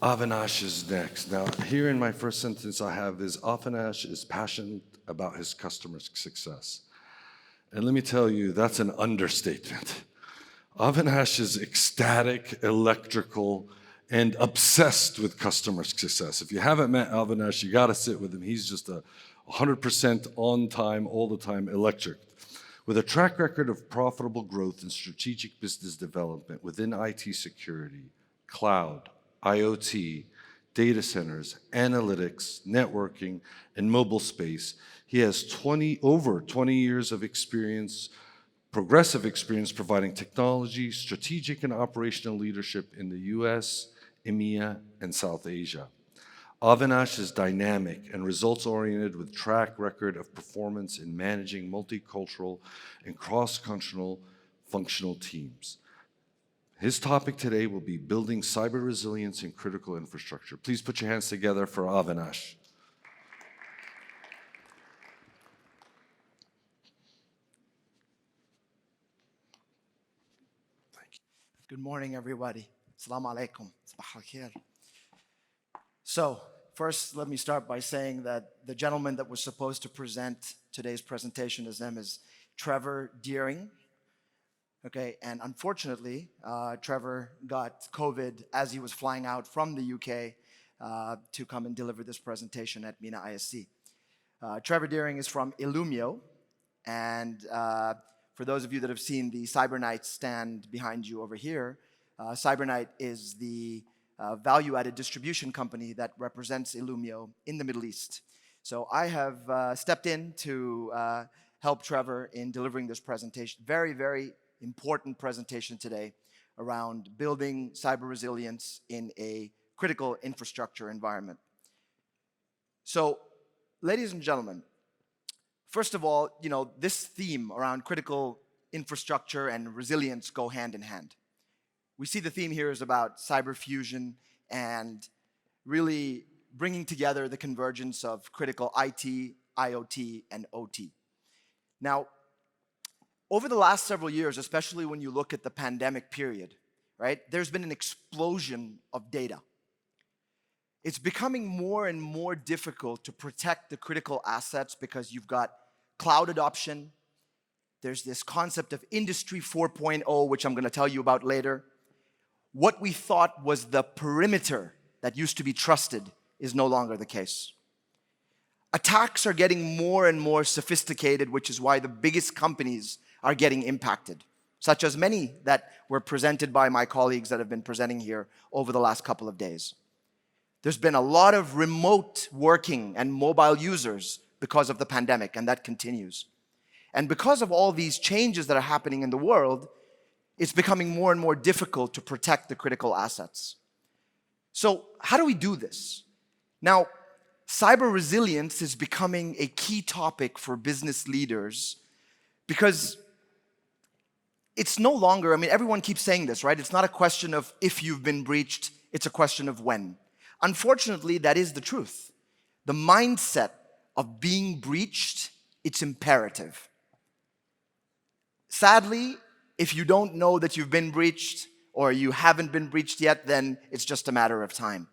Avinash is next. Now, here in my first sentence I have is Avinash is passionate about his customers' success. And let me tell you, that's an understatement. Avinash is ecstatic, electrical, and obsessed with customer success. If you haven't met Avinash, you gotta sit with him. He's just a 100% on time, all the time, electric. With a track record of profitable growth and strategic business development within IT security, cloud, IoT, data centers, analytics, networking, and mobile space, he has over 20 years of experience, progressive experience providing technology, strategic and operational leadership in the US, EMEA, and South Asia. Avinash is dynamic and results-oriented with track record of performance in managing multicultural and cross-functional teams. His topic today will be building cyber resilience in critical infrastructure. Please put your hands together for Avinash. Good morning, everybody. Assalamu alaikum. Sabah al-khair. So, first, let me start by saying that the gentleman that was supposed to present today's presentation, his name is Trevor Deering. Okay, and unfortunately, Trevor got COVID as he was flying out from the UK to come and deliver this presentation at MENA ISC. Trevor Deering is from Illumio, and for those of you that have seen the CyberKnight stand behind you over here, CyberKnight is the value-added distribution company that represents Illumio in the Middle East. So I have stepped in to help Trevor in delivering this presentation. Very, very important presentation today around building cyber resilience in a critical infrastructure environment. So, ladies and gentlemen, first of all, this theme around critical infrastructure and resilience go hand in hand. We see the theme here is about cyber fusion and really bringing together the convergence of critical IT, IoT, and OT. Now, over the last several years, especially when you look at the pandemic period, right, there's been an explosion of data. It's becoming more and more difficult to protect the critical assets because you've got cloud adoption. There's this concept of Industry 4.0, which I'm going to tell you about later. What we thought was the perimeter that used to be trusted is no longer the case. Attacks are getting more and more sophisticated, which is why the biggest companies are getting impacted, such as many that were presented by my colleagues that have been presenting here over the last couple of days. There's been a lot of remote working and mobile users because of the pandemic, and that continues. And because of all these changes that are happening in the world, it's becoming more and more difficult to protect the critical assets. So how do we do this? Now, cyber resilience is becoming a key topic for business leaders because it's no longer, everyone keeps saying this, right? It's not a question of if you've been breached, it's a question of when. Unfortunately, that is the truth. The mindset of being breached, it's imperative. Sadly, if you don't know that you've been breached or you haven't been breached yet, then it's just a matter of time.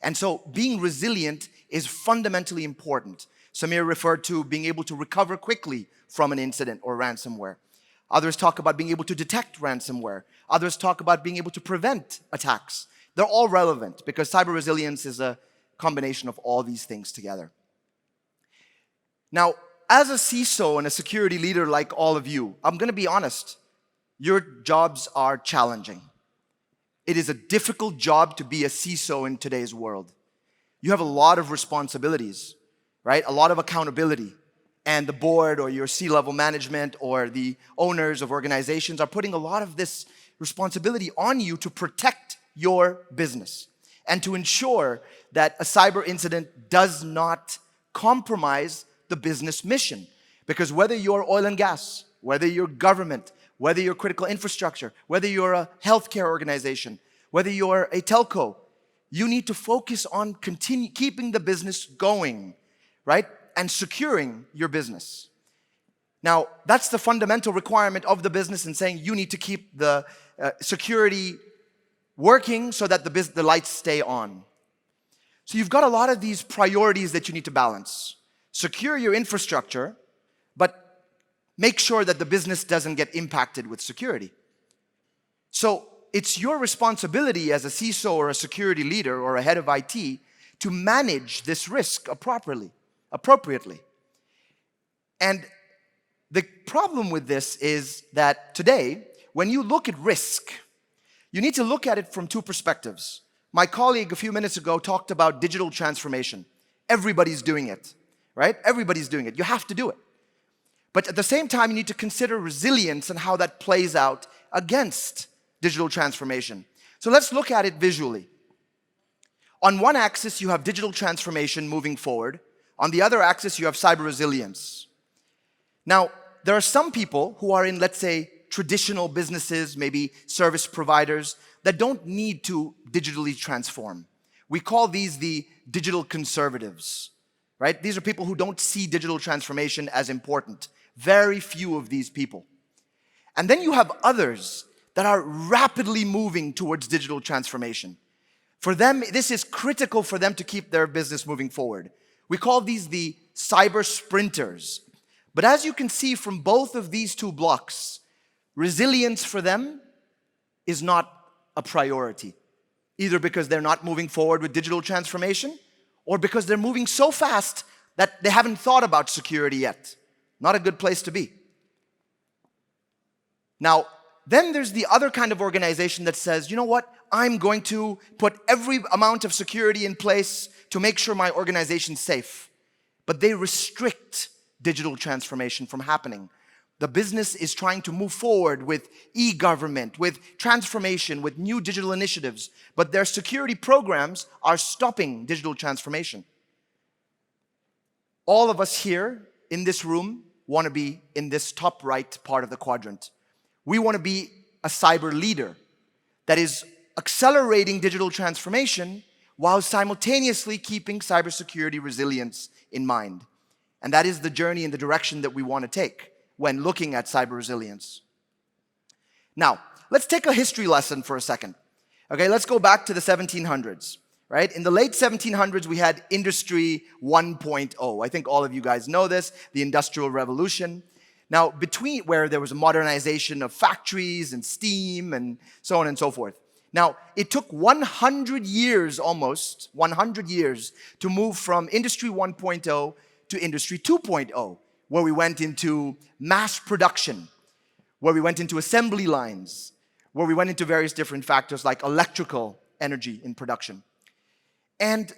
And so being resilient is fundamentally important. Samir referred to being able to recover quickly from an incident or ransomware. Others talk about being able to detect ransomware. Others talk about being able to prevent attacks. They're all relevant because cyber resilience is a combination of all these things together. Now, as a CISO and a security leader like all of you, I'm going to be honest, your jobs are challenging. It is a difficult job to be a CISO in today's world. You have a lot of responsibilities, right? A lot of accountability. And the board or your C-level management or the owners of organizations are putting a lot of this responsibility on you to protect your business and to ensure that a cyber incident does not compromise the business mission. Because whether you're oil and gas, whether you're government, whether you're critical infrastructure, whether you're a healthcare organization, whether you're a telco, you need to focus on keeping the business going, right? And securing your business. Now, that's the fundamental requirement of the business in saying you need to keep the security working so that the lights stay on. So you've got a lot of these priorities that you need to balance. Secure your infrastructure, but make sure that the business doesn't get impacted with security. So it's your responsibility as a CISO or a security leader or a head of IT to manage this risk appropriately. And the problem with this is that today, when you look at risk, you need to look at it from two perspectives. My colleague a few minutes ago talked about digital transformation. Everybody's doing it, right? Everybody's doing it. You have to do it. But at the same time, you need to consider resilience and how that plays out against digital transformation. So let's look at it visually. On one axis, you have digital transformation moving forward. On the other axis, you have cyber resilience. Now, there are some people who are in, let's say, traditional businesses, maybe service providers, that don't need to digitally transform. We call these the digital conservatives, right? These are people who don't see digital transformation as important. Very few of these people. And then you have others that are rapidly moving towards digital transformation. For them, this is critical for them to keep their business moving forward. We call these the cyber sprinters. But as you can see from both of these two blocks, resilience for them is not a priority, either because they're not moving forward with digital transformation or because they're moving so fast that they haven't thought about security yet. Not a good place to be. Now, then there's the other kind of organization that says, you know what, I'm going to put every amount of security in place to make sure my organization's safe. But they restrict digital transformation from happening. The business is trying to move forward with e-government, with transformation, with new digital initiatives, but their security programs are stopping digital transformation. All of us here in this room want to be in this top right part of the quadrant. We want to be a cyber leader that is accelerating digital transformation while simultaneously keeping cybersecurity resilience in mind. And that is the journey and the direction that we want to take when looking at cyber resilience. Now, let's take a history lesson for a second. Okay, let's go back to the 1700s, right? In the late 1700s, we had Industry 1.0. I think all of you guys know this, the Industrial Revolution. Now, between where there was a modernization of factories and steam and so on and so forth. Now, it took 100 years, almost 100 years, to move from Industry 1.0 to Industry 2.0, where we went into mass production, where we went into assembly lines, where we went into various different factors like electrical energy in production. And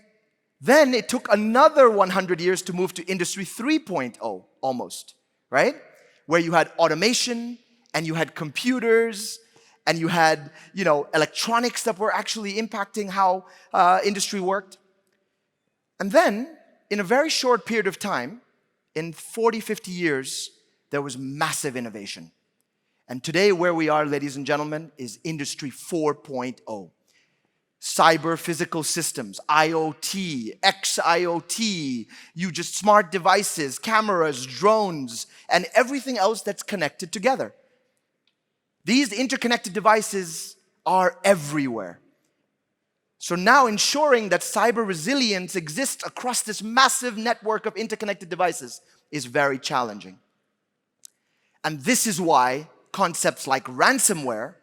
then it took another 100 years to move to Industry 3.0, almost, right? Where you had automation, and you had computers, and you had, electronics that were actually impacting how industry worked. And then, in a very short period of time, in 40, 50 years, there was massive innovation. And today, where we are, ladies and gentlemen, is Industry 4.0. Cyber physical systems, IoT, XIoT, smart devices, cameras, drones, and everything else that's connected together. These interconnected devices are everywhere. So now ensuring that cyber resilience exists across this massive network of interconnected devices is very challenging. And this is why concepts like ransomware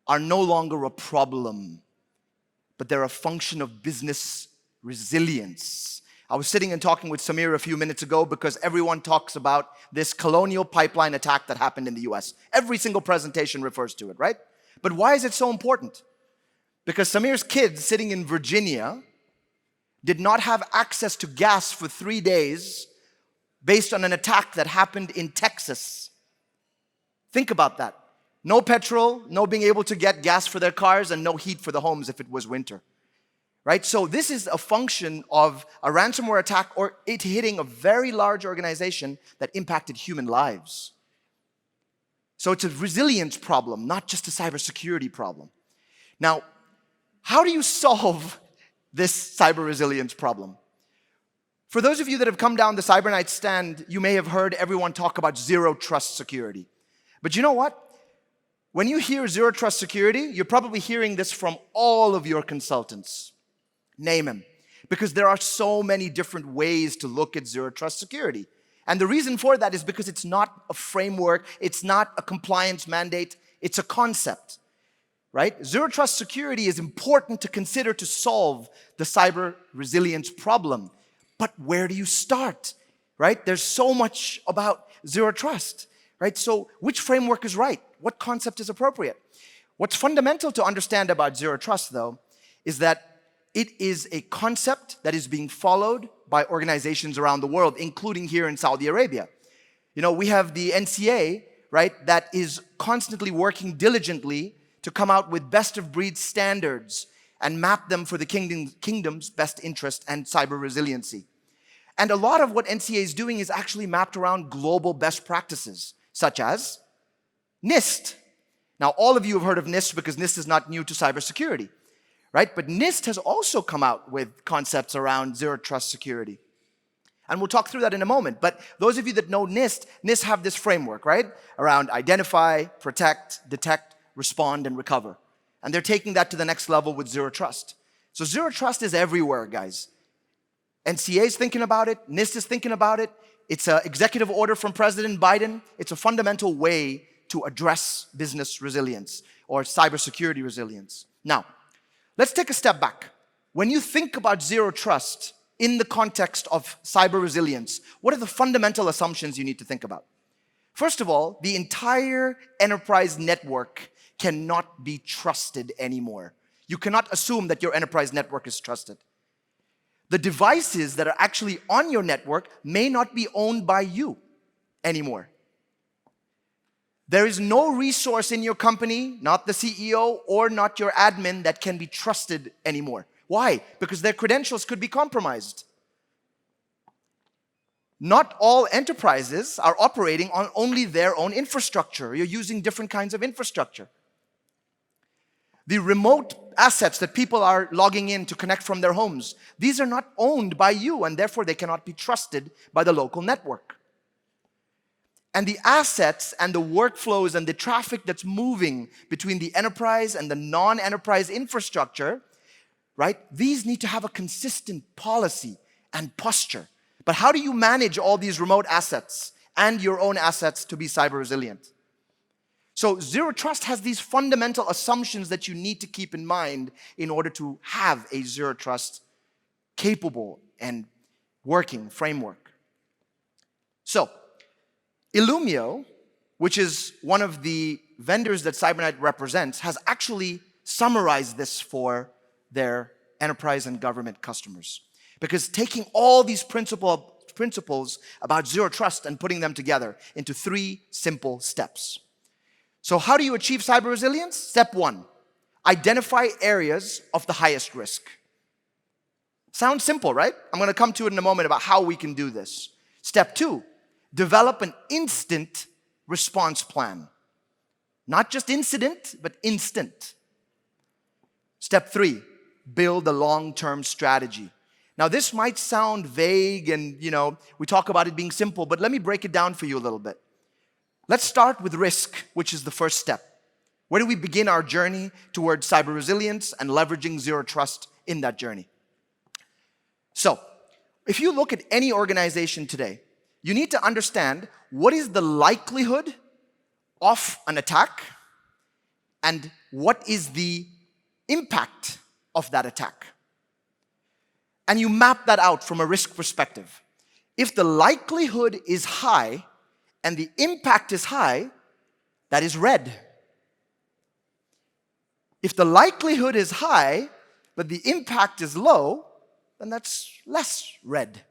are no longer a problem, but they're a function of business resilience. I was sitting and talking with Samir a few minutes ago because everyone talks about this Colonial Pipeline attack that happened in the US. Every single presentation refers to it, right? But why is it so important? Because Samir's kids sitting in Virginia did not have access to gas for 3 days based on an attack that happened in Texas. Think about that. No petrol, no being able to get gas for their cars, and no heat for the homes if it was winter. Right? So this is a function of a ransomware attack or it hitting a very large organization that impacted human lives. So it's a resilience problem, not just a cybersecurity problem. Now, how do you solve this cyber resilience problem? For those of you that have come down the CyberKnight stand, you may have heard everyone talk about zero trust security. But you know what? When you hear zero trust security, you're probably hearing this from all of your consultants. Name them. Because there are so many different ways to look at zero trust security. And the reason for that is because it's not a framework, it's not a compliance mandate, it's a concept, right? Zero trust security is important to consider to solve the cyber resilience problem. But where do you start, right? There's so much about zero trust, right? So which framework is right? What concept is appropriate? What's fundamental to understand about zero trust, though, is that it is a concept that is being followed by organizations around the world, including here in Saudi Arabia. You know, we have the NCA, right, that is constantly working diligently to come out with best-of-breed standards and map them for the kingdom's best interest and cyber resiliency. And a lot of what NCA is doing is actually mapped around global best practices, such as NIST. Now, all of you have heard of NIST because NIST is not new to cybersecurity, right? But NIST has also come out with concepts around zero trust security. And we'll talk through that in a moment. But those of you that know NIST have this framework, right? Around identify, protect, detect, respond, and recover. And they're taking that to the next level with zero trust. So zero trust is everywhere, guys. NCA is thinking about it. NIST is thinking about it. It's an executive order from President Biden. It's a fundamental way to address business resilience or cybersecurity resilience. Now, let's take a step back. When you think about zero trust in the context of cyber resilience, what are the fundamental assumptions you need to think about? First of all, the entire enterprise network cannot be trusted anymore. You cannot assume that your enterprise network is trusted. The devices that are actually on your network may not be owned by you anymore. There is no resource in your company, not the CEO or not your admin, that can be trusted anymore. Why? Because their credentials could be compromised. Not all enterprises are operating on only their own infrastructure. You're using different kinds of infrastructure. The remote assets that people are logging in to connect from their homes, these are not owned by you, and therefore they cannot be trusted by the local network. And the assets and the workflows and the traffic that's moving between the enterprise and the non-enterprise infrastructure, right? These need to have a consistent policy and posture. But how do you manage all these remote assets and your own assets to be cyber resilient? So zero trust has these fundamental assumptions that you need to keep in mind in order to have a zero trust capable and working framework. So, Illumio, which is one of the vendors that CyberKnight represents, has actually summarized this for their enterprise and government customers. Because taking all these principles about zero trust and putting them together into 3 simple steps. So how do you achieve cyber resilience? Step 1, identify areas of the highest risk. Sounds simple, right? I'm going to come to it in a moment about how we can do this. Step 2, develop an instant response plan. Not just incident, but instant. Step 3, build a long-term strategy. Now, this might sound vague and, we talk about it being simple, but let me break it down for you a little bit. Let's start with risk, which is the first step. Where do we begin our journey towards cyber resilience and leveraging zero trust in that journey? So, if you look at any organization today, you need to understand what is the likelihood of an attack and what is the impact of that attack. And you map that out from a risk perspective. If the likelihood is high and the impact is high, that is red. If the likelihood is high, but the impact is low, then that's less red.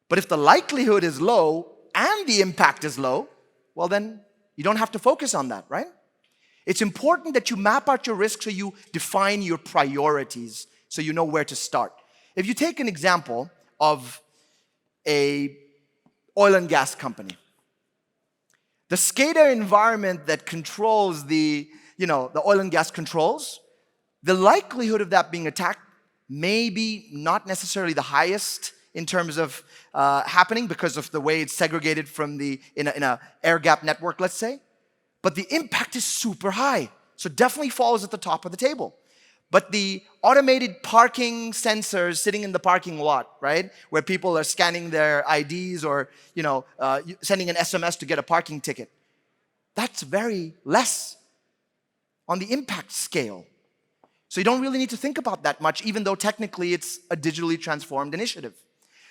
But if the likelihood is low and the impact is low, well then you don't have to focus on that, right? It's important that you map out your risk so you define your priorities, so you know where to start. If you take an example of a oil and gas company, the SCADA environment that controls the oil and gas controls, the likelihood of that being attacked may be not necessarily the highest in terms of happening because of the way it's segregated from in a air gap network, let's say. but the impact is super high. So definitely falls at the top of the table. But the automated parking sensors sitting in the parking lot, right, where people are scanning their IDs or sending an SMS to get a parking ticket, that's very less on the impact scale. So you don't really need to think about that much, even though technically it's a digitally transformed initiative.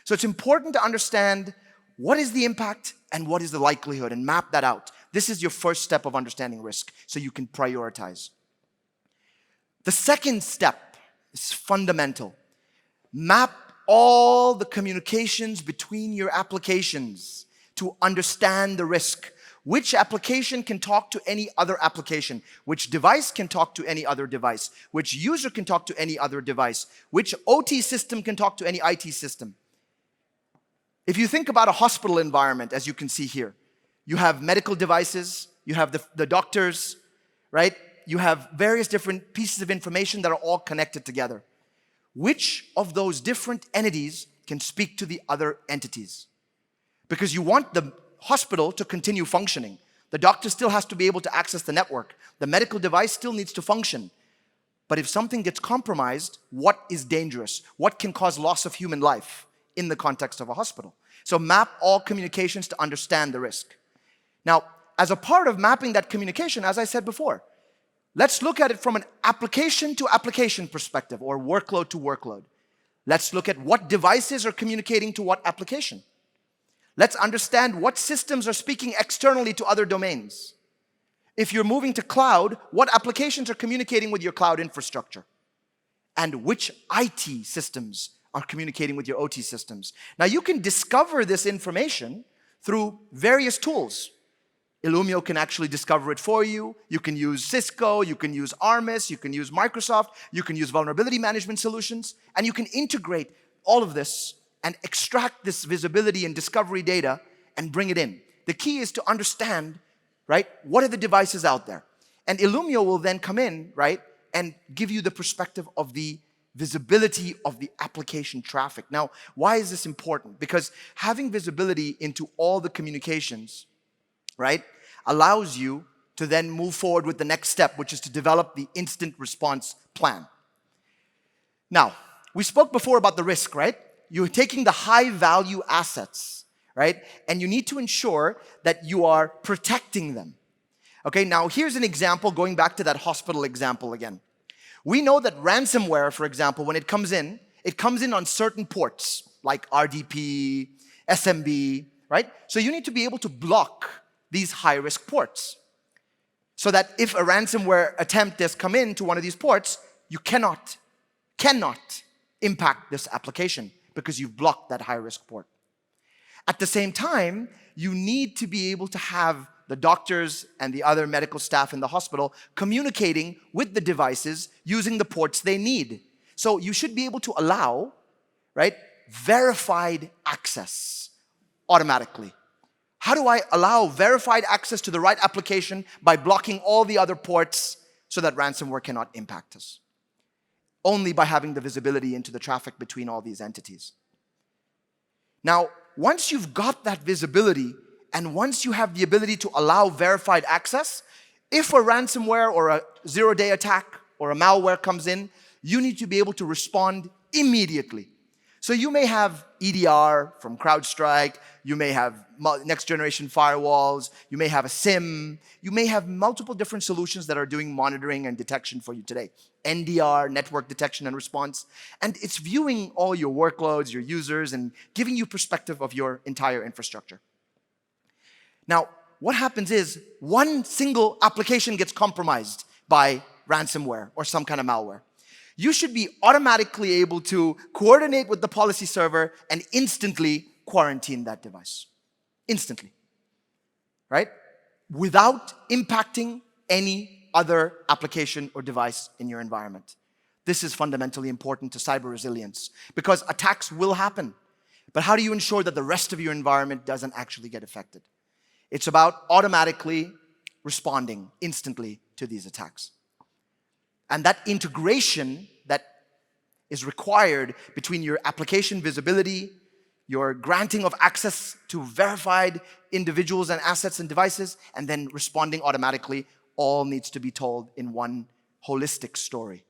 So it's important to understand what is the impact and what is the likelihood and map that out. This is your first step of understanding risk, so you can prioritize. The second step is fundamental. Map all the communications between your applications to understand the risk. Which application can talk to any other application? Which device can talk to any other device? Which user can talk to any other device? Which OT system can talk to any IT system? If you think about a hospital environment, as you can see here, you have medical devices, you have the doctors, right? You have various different pieces of information that are all connected together. Which of those different entities can speak to the other entities? Because you want the hospital to continue functioning. The doctor still has to be able to access the network. The medical device still needs to function. But if something gets compromised, what is dangerous? What can cause loss of human life in the context of a hospital? So map all communications to understand the risk. Now, as a part of mapping that communication, as I said before, let's look at it from an application to application perspective or workload to workload. Let's look at what devices are communicating to what application. Let's understand what systems are speaking externally to other domains. If you're moving to cloud, what applications are communicating with your cloud infrastructure? And which IT systems are communicating with your OT systems? Now, you can discover this information through various tools. Illumio can actually discover it for you. You can use Cisco, you can use Armis, you can use Microsoft, you can use vulnerability management solutions, and you can integrate all of this and extract this visibility and discovery data and bring it in. The key is to understand, right, what are the devices out there? And Illumio will then come in, right, and give you the perspective of the visibility of the application traffic. Now, why is this important? Because having visibility into all the communications, right, allows you to then move forward with the next step, which is to develop the incident response plan. Now, we spoke before about the risk, right? You're taking the high value assets, right? And you need to ensure that you are protecting them. Okay, now here's an example going back to that hospital example again. We know that ransomware, for example, when it comes in on certain ports like RDP, SMB, right? So you need to be able to block these high-risk ports so that if a ransomware attempt has come into one of these ports, you cannot impact this application because you've blocked that high-risk port. At the same time, you need to be able to have the doctors and the other medical staff in the hospital communicating with the devices using the ports they need. So you should be able to allow, right, verified access automatically. How do I allow verified access to the right application by blocking all the other ports so that ransomware cannot impact us? Only by having the visibility into the traffic between all these entities. Now, once you've got that visibility, and once you have the ability to allow verified access, if a ransomware or a zero-day attack or a malware comes in, you need to be able to respond immediately. So you may have EDR from CrowdStrike, you may have next-generation firewalls, you may have a SIM, you may have multiple different solutions that are doing monitoring and detection for you today. NDR, network detection and response, and it's viewing all your workloads, your users, and giving you perspective of your entire infrastructure. Now, what happens is one single application gets compromised by ransomware or some kind of malware. You should be automatically able to coordinate with the policy server and instantly quarantine that device. Instantly. Right? Without impacting any other application or device in your environment. This is fundamentally important to cyber resilience because attacks will happen. But how do you ensure that the rest of your environment doesn't actually get affected? It's about automatically responding instantly to these attacks. And that integration that is required between your application visibility, your granting of access to verified individuals and assets and devices, and then responding automatically, all needs to be told in one holistic story.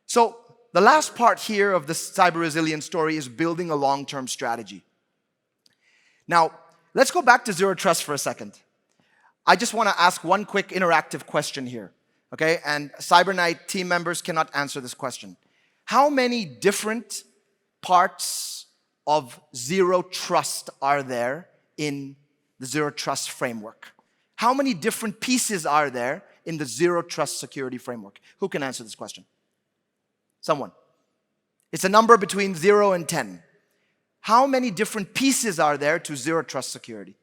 So the last part here of the cyber resilience story is building a long-term strategy. Now, let's go back to zero trust for a second. I just want to ask one quick interactive question here, okay? And CyberKnight team members cannot answer this question. How many different parts of zero trust are there in the zero trust framework? How many different pieces are there in the zero trust security framework? Who can answer this question? Someone. It's a number between 0 and 10. How many different pieces are there to zero trust security?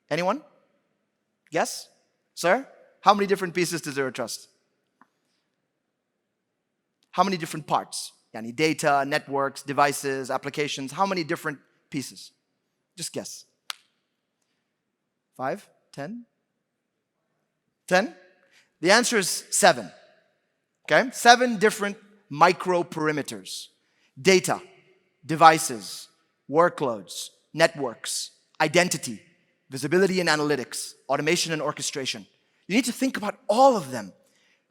Anyone? Yes? Sir? How many different pieces to zero trust? How many different parts? Yani data, networks, devices, applications. How many different pieces? Just guess. 5? 10? 10? The answer is 7. Okay? 7 different micro perimeters. Data, devices, workloads, networks, identity, visibility and analytics, automation and orchestration. You need to think about all of them.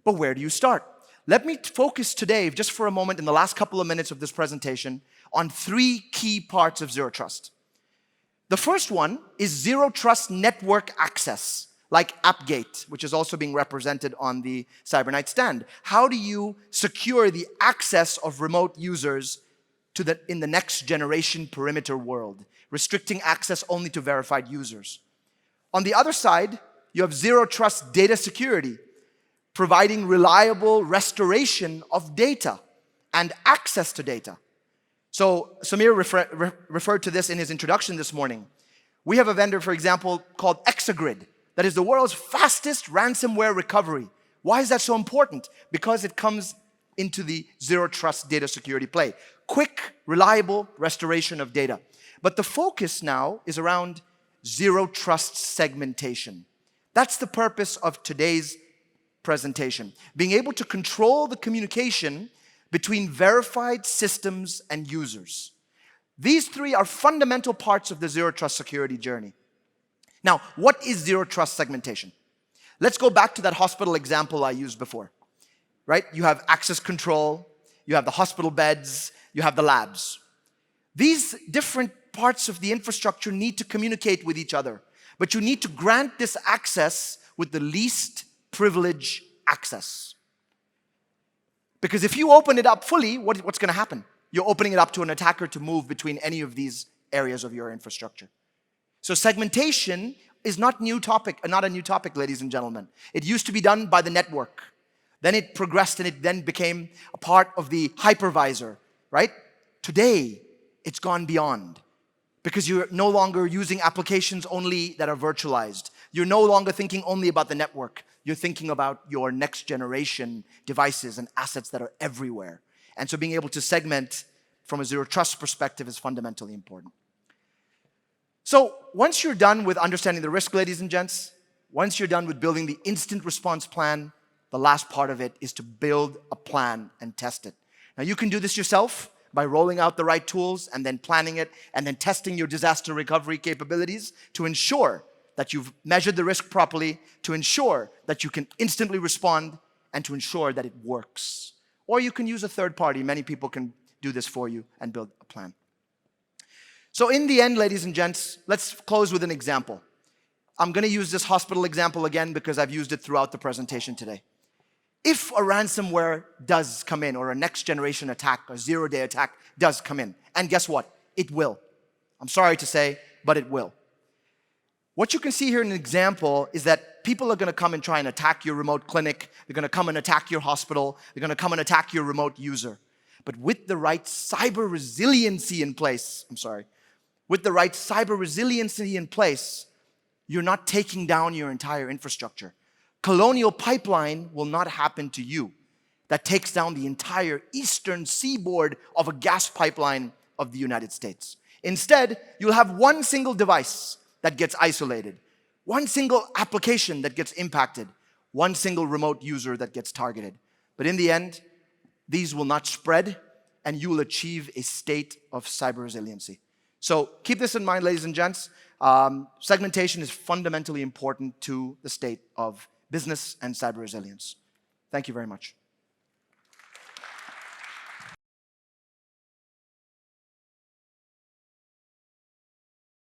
But where do you start? Let me focus today, just for a moment in the last couple of minutes of this presentation, on 3 key parts of zero trust. The first one is zero trust network access, like AppGate, which is also being represented on the CyberKnight stand. How do you secure the access of remote users in the next generation perimeter world, restricting access only to verified users? On the other side, you have zero trust data security, providing reliable restoration of data and access to data. So Samir referred to this in his introduction this morning. We have a vendor, for example, called Exagrid, that is the world's fastest ransomware recovery. Why is that so important? Because it comes into the zero trust data security play. Quick, reliable restoration of data. But the focus now is around zero trust segmentation. That's the purpose of today's presentation. Being able to control the communication between verified systems and users. These 3 are fundamental parts of the zero trust security journey. Now, what is zero trust segmentation? Let's go back to that hospital example I used before, right? You have access control, you have the hospital beds, you have the labs. These different parts of the infrastructure need to communicate with each other, but you need to grant this access with the least privilege access. Because if you open it up fully, what's going to happen? You're opening it up to an attacker to move between any of these areas of your infrastructure. So segmentation is not a new topic, ladies and gentlemen. It used to be done by the network. Then it progressed and it then became a part of the hypervisor, right? Today, it's gone beyond. Because you're no longer using applications only that are virtualized. You're no longer thinking only about the network. You're thinking about your next generation devices and assets that are everywhere. And so being able to segment from a zero trust perspective is fundamentally important. So once you're done with understanding the risk, ladies and gents, once you're done with building the instant response plan, the last part of it is to build a plan and test it. Now you can do this yourself by rolling out the right tools and then planning it and then testing your disaster recovery capabilities to ensure that you've measured the risk properly, to ensure that you can instantly respond, and to ensure that it works. Or you can use a third party. Many people can do this for you and build a plan. So in the end, ladies and gents, let's close with an example. I'm going to use this hospital example again because I've used it throughout the presentation today. If a ransomware does come in, or a next generation attack, a zero-day attack does come in, and guess what? It will. I'm sorry to say, but it will. What you can see here in an example is that people are going to come and try and attack your remote clinic. They're going to come and attack your hospital. They're going to come and attack your remote user. But with the right cyber resiliency in place, you're not taking down your entire infrastructure. Colonial pipeline will not happen to you. That takes down the entire eastern seaboard of a gas pipeline of the United States. Instead, you'll have one single device that gets isolated, one single application that gets impacted, one single remote user that gets targeted. But in the end, these will not spread, and you will achieve a state of cyber resiliency. So keep this in mind, ladies and gents. Segmentation is fundamentally important to the state of business and cyber resilience. Thank you very much.